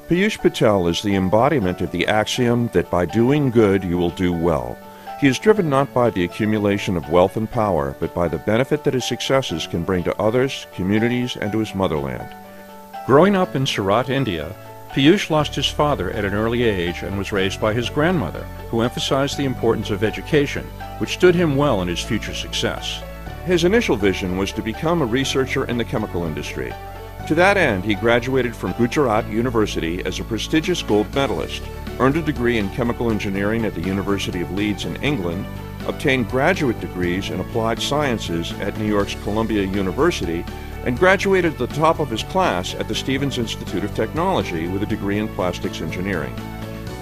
Piyush Patel is the embodiment of the axiom that by doing good you will do well. He is driven not by the accumulation of wealth and power, but by the benefit that his successes can bring to others, communities, and to his motherland. Growing up in Surat, India, Piyush lost his father at an early age and was raised by his grandmother, who emphasized the importance of education, which stood him well in his future success. His initial vision was to become a researcher in the chemical industry. To that end, he graduated from Gujarat University as a prestigious gold medalist, earned a degree in chemical engineering at the University of Leeds in England, obtained graduate degrees in applied sciences at New York's Columbia University, and graduated at the top of his class at the Stevens Institute of Technology with a degree in plastics engineering.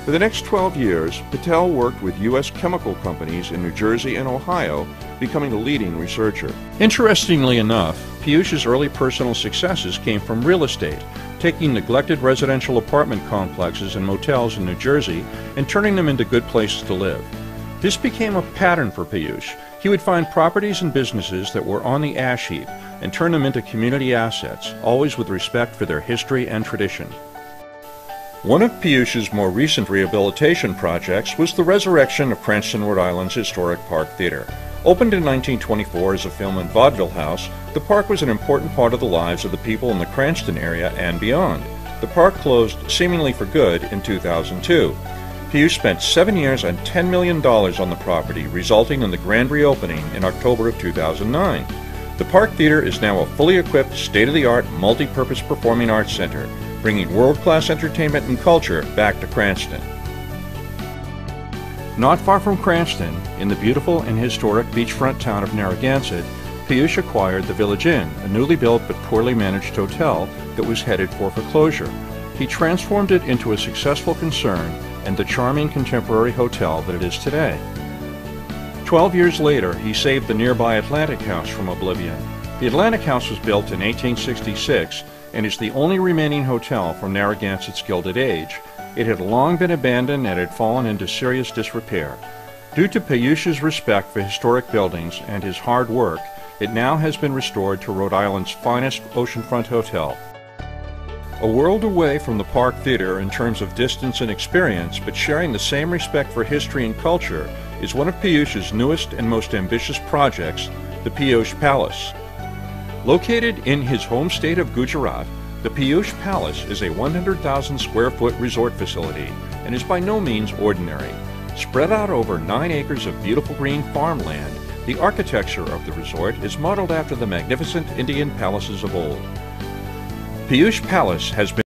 For the next 12 years, Patel worked with U.S. chemical companies in New Jersey and Ohio, becoming a leading researcher. Interestingly enough, Piyush's early personal successes came from real estate, taking neglected residential apartment complexes and motels in New Jersey and turning them into good places to live. This became a pattern for Piyush. He would find properties and businesses that were on the ash heap and turn them into community assets, always with respect for their history and tradition. One of Piyush's more recent rehabilitation projects was the resurrection of Cranston, Rhode Island's historic Park Theater. Opened in 1924 as a film and vaudeville house, the park was an important part of the lives of the people in the Cranston area and beyond. The park closed seemingly for good in 2002. Piyush spent 7 years and $10 million on the property, resulting in the grand reopening in October of 2009. The Park Theater is now a fully equipped, state-of-the-art, multi-purpose performing arts center, bringing world-class entertainment and culture back to Cranston. Not far from Cranston, in the beautiful and historic beachfront town of Narragansett, Piyush acquired the Village Inn, a newly built but poorly managed hotel that was headed for foreclosure. He transformed it into a successful concern and the charming contemporary hotel that it is today. 12 years later, he saved the nearby Atlantic House from oblivion. The Atlantic House was built in 1866 and is the only remaining hotel from Narragansett's Gilded Age. It had long been abandoned and had fallen into serious disrepair. Due to Piyush's respect for historic buildings and his hard work, it now has been restored to Rhode Island's finest oceanfront hotel. A world away from the Park Theater in terms of distance and experience, but sharing the same respect for history and culture, is one of Piyush's newest and most ambitious projects, the Piyush Palace. Located in his home state of Gujarat, the Piyush Palace is a 100,000 square foot resort facility and is by no means ordinary. Spread out over 9 acres of beautiful green farmland, the architecture of the resort is modeled after the magnificent Indian palaces of old. Piyush Palace has been